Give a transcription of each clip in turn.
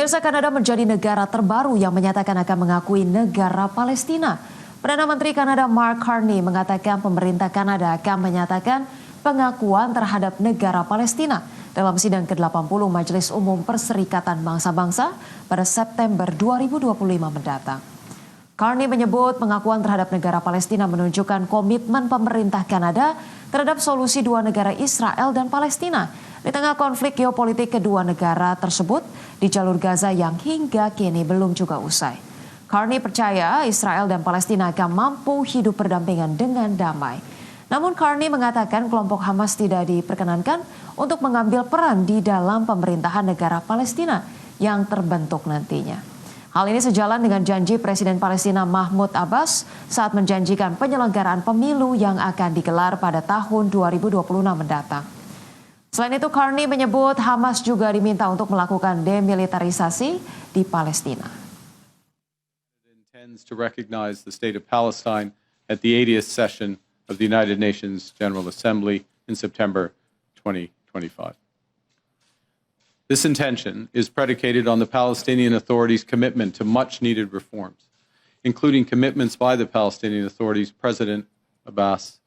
Pemirsa, Kanada menjadi negara terbaru yang menyatakan akan mengakui negara Palestina. Perdana Menteri Kanada Mark Carney mengatakan pemerintah Kanada akan menyatakan pengakuan terhadap negara Palestina dalam sidang ke-80 Majelis Umum Perserikatan Bangsa-Bangsa pada September 2025 mendatang. Carney menyebut pengakuan terhadap negara Palestina menunjukkan komitmen pemerintah Kanada terhadap solusi dua negara Israel dan Palestina di tengah konflik geopolitik kedua negara tersebut di jalur Gaza yang hingga kini belum juga usai. Carney percaya Israel dan Palestina akan mampu hidup berdampingan dengan damai. Namun Carney mengatakan kelompok Hamas tidak diperkenankan untuk mengambil peran di dalam pemerintahan negara Palestina yang terbentuk nantinya. Hal ini sejalan dengan janji Presiden Palestina Mahmud Abbas saat menjanjikan penyelenggaraan pemilu yang akan digelar pada tahun 2026 mendatang. Selain itu, Carney menyebut Hamas juga diminta untuk melakukan demilitarisasi di Palestina. Intends to recognize the state of Palestine at the 80th session of the United Nations General Assembly in September 2025. This intention is predicated on the Palestinian Authority's commitment to much-needed reforms, including commitments by the Palestinian Authority's President Abbas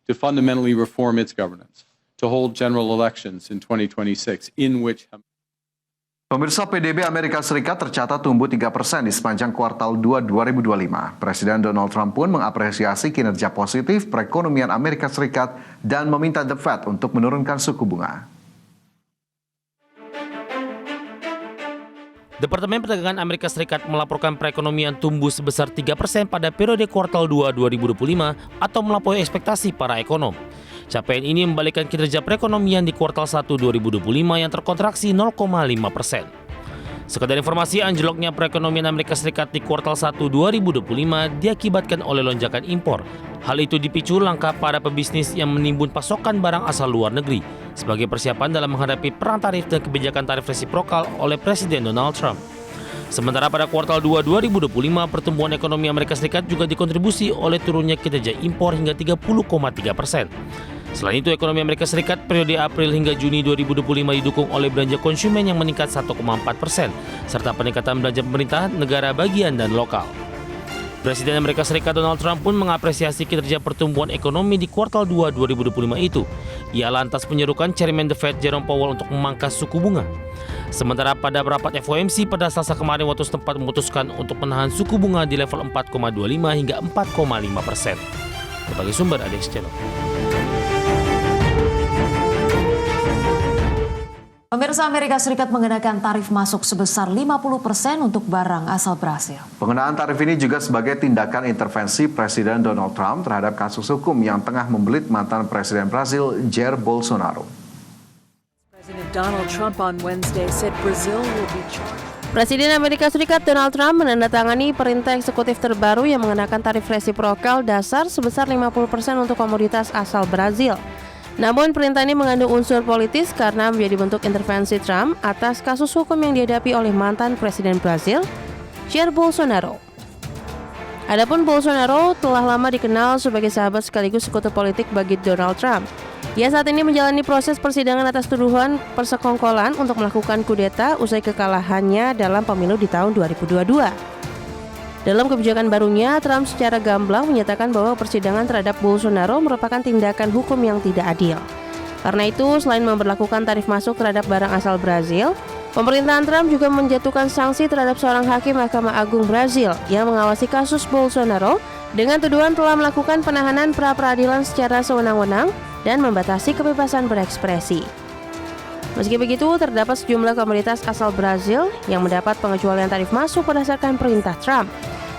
to fundamentally reform its governance, to hold general elections in 2026 in which Pemirsa, PDB Amerika Serikat tercatat tumbuh 3% di sepanjang kuartal 2 2025. Presiden Donald Trump pun mengapresiasi kinerja positif perekonomian Amerika Serikat dan meminta The Fed untuk menurunkan suku bunga. Departemen Perdagangan Amerika Serikat melaporkan perekonomian tumbuh sebesar 3% pada periode kuartal 2 2025 atau melampaui ekspektasi para ekonom. Capaian ini membalikkan kinerja perekonomian di kuartal 1 2025 yang terkontraksi 0,5%. Sekadar informasi, anjloknya perekonomian Amerika Serikat di kuartal 1 2025 diakibatkan oleh lonjakan impor. Hal itu dipicu langkah para pebisnis yang menimbun pasokan barang asal luar negeri sebagai persiapan dalam menghadapi perang tarif dan kebijakan tarif resiprokal oleh Presiden Donald Trump. Sementara pada kuartal 2 2025, pertumbuhan ekonomi Amerika Serikat juga dikontribusi oleh turunnya kinerja impor hingga 30,3%. Selain itu, ekonomi Amerika Serikat periode April hingga Juni 2025 didukung oleh belanja konsumen yang meningkat 1,4%, serta peningkatan belanja pemerintah, negara bagian, dan lokal. Presiden Amerika Serikat Donald Trump pun mengapresiasi kinerja pertumbuhan ekonomi di kuartal 2 2025 itu. Ia lantas menyerukan Chairman The Fed Jerome Powell untuk memangkas suku bunga. Sementara pada rapat FOMC pada Selasa kemarin waktu setempat memutuskan untuk menahan suku bunga di level 4,25 hingga 4,5%. Berbagai sumber ada di channel. Pemirsa, Amerika Serikat mengenakan tarif masuk sebesar 50% untuk barang asal Brasil. Pengenaan tarif ini juga sebagai tindakan intervensi Presiden Donald Trump terhadap kasus hukum yang tengah membelit mantan Presiden Brasil Jair Bolsonaro. Presiden Amerika Serikat Donald Trump menandatangani perintah eksekutif terbaru yang mengenakan tarif resiprokal dasar sebesar 50% untuk komoditas asal Brazil. Namun perintah ini mengandung unsur politis karena menjadi bentuk intervensi Trump atas kasus hukum yang dihadapi oleh mantan Presiden Brasil, Jair Bolsonaro. Adapun Bolsonaro telah lama dikenal sebagai sahabat sekaligus sekutu politik bagi Donald Trump. Ia saat ini menjalani proses persidangan atas tuduhan persekongkolan untuk melakukan kudeta usai kekalahannya dalam pemilu di tahun 2022. Dalam kebijakan barunya, Trump secara gamblang menyatakan bahwa persidangan terhadap Bolsonaro merupakan tindakan hukum yang tidak adil. Karena itu, selain memberlakukan tarif masuk terhadap barang asal Brazil, pemerintahan Trump juga menjatuhkan sanksi terhadap seorang hakim Mahkamah Agung Brazil yang mengawasi kasus Bolsonaro dengan tuduhan telah melakukan penahanan pra-peradilan secara sewenang-wenang dan membatasi kebebasan berekspresi. Meski begitu, terdapat sejumlah komoditas asal Brazil yang mendapat pengecualian tarif masuk berdasarkan perintah Trump,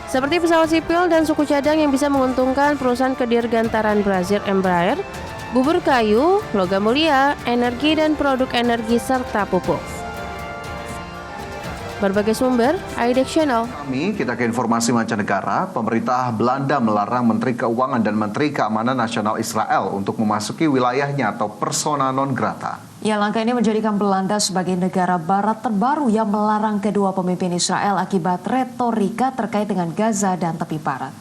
seperti pesawat sipil dan suku cadang yang bisa menguntungkan perusahaan kedirgantaran Brazil Embraer, bubur kayu, logam mulia, energi dan produk energi serta pupuk. Berbagai sumber, IDX Channel. Kita ke informasi mancanegara. Pemerintah Belanda melarang Menteri Keuangan dan Menteri Keamanan Nasional Israel untuk memasuki wilayahnya atau persona non grata. Ya, langkah ini menjadikan Belanda sebagai negara barat terbaru yang melarang kedua pemimpin Israel akibat retorika terkait dengan Gaza dan tepi barat.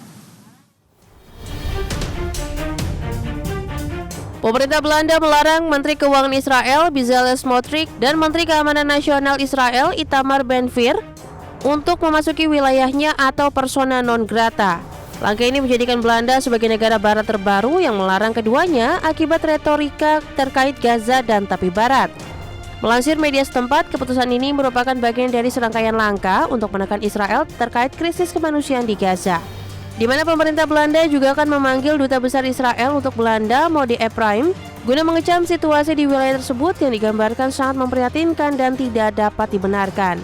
Pemerintah Belanda melarang Menteri Keuangan Israel Bezalel Smotrich dan Menteri Keamanan Nasional Israel Itamar Ben-Gvir untuk memasuki wilayahnya atau persona non grata. Langkah ini menjadikan Belanda sebagai negara barat terbaru yang melarang keduanya akibat retorika terkait Gaza dan Tepi Barat. Melansir media setempat, keputusan ini merupakan bagian dari serangkaian langkah untuk menekan Israel terkait krisis kemanusiaan di Gaza, di mana pemerintah Belanda juga akan memanggil Duta Besar Israel untuk Belanda, Modi Ephraim, guna mengecam situasi di wilayah tersebut yang digambarkan sangat memprihatinkan dan tidak dapat dibenarkan.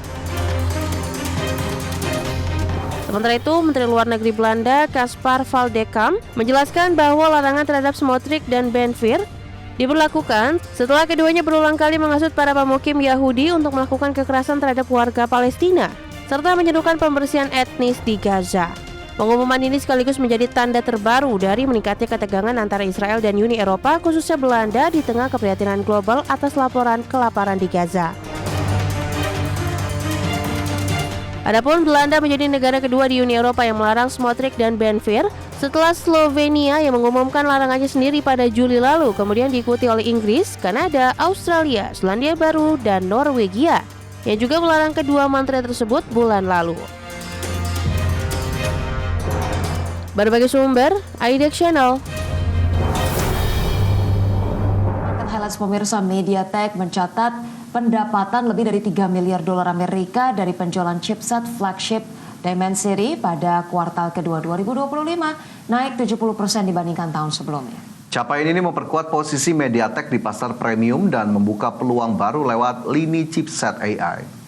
Sementara itu, Menteri Luar Negeri Belanda, Caspar Valdekam, menjelaskan bahwa larangan terhadap Smotrich dan Ben-Gvir diberlakukan setelah keduanya berulang kali menghasut para pemukim Yahudi untuk melakukan kekerasan terhadap warga Palestina, serta menyerukan pembersihan etnis di Gaza. Pengumuman ini sekaligus menjadi tanda terbaru dari meningkatnya ketegangan antara Israel dan Uni Eropa, khususnya Belanda, di tengah keprihatinan global atas laporan kelaparan di Gaza. Adapun Belanda menjadi negara kedua di Uni Eropa yang melarang Smotrich dan Ben-Gvir setelah Slovenia yang mengumumkan larangannya sendiri pada Juli lalu, kemudian diikuti oleh Inggris, Kanada, Australia, Selandia Baru, dan Norwegia yang juga melarang kedua menteri tersebut bulan lalu. Berbagai sumber, IDX Channel. Highlights pemirsa, MediaTek mencatat pendapatan lebih dari 3 miliar dolar Amerika dari penjualan chipset flagship Dimensity pada kuartal kedua 2025, naik 70% dibandingkan tahun sebelumnya. Capaian ini memperkuat posisi MediaTek di pasar premium dan membuka peluang baru lewat lini chipset AI.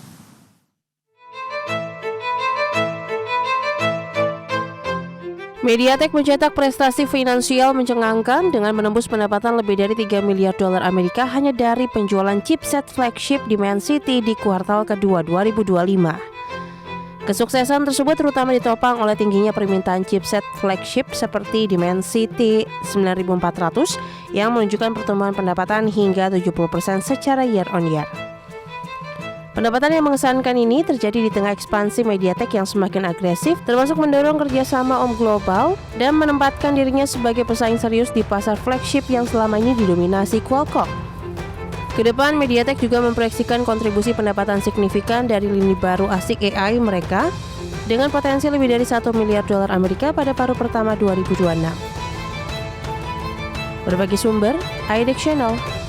MediaTek mencetak prestasi finansial mencengangkan dengan menembus pendapatan lebih dari 3 miliar dolar Amerika hanya dari penjualan chipset flagship Dimensity di kuartal kedua 2025. Kesuksesan tersebut terutama ditopang oleh tingginya permintaan chipset flagship seperti Dimensity 9400 yang menunjukkan pertumbuhan pendapatan hingga 70% secara year on year. Pendapatan yang mengesankan ini terjadi di tengah ekspansi MediaTek yang semakin agresif, termasuk mendorong kerjasama global dan menempatkan dirinya sebagai pesaing serius di pasar flagship yang selama ini didominasi Qualcomm. Kedepan, MediaTek juga memproyeksikan kontribusi pendapatan signifikan dari lini baru ASIC AI mereka dengan potensi lebih dari 1 miliar dolar Amerika pada paruh pertama 2026. Berbagi sumber, IDX Channel.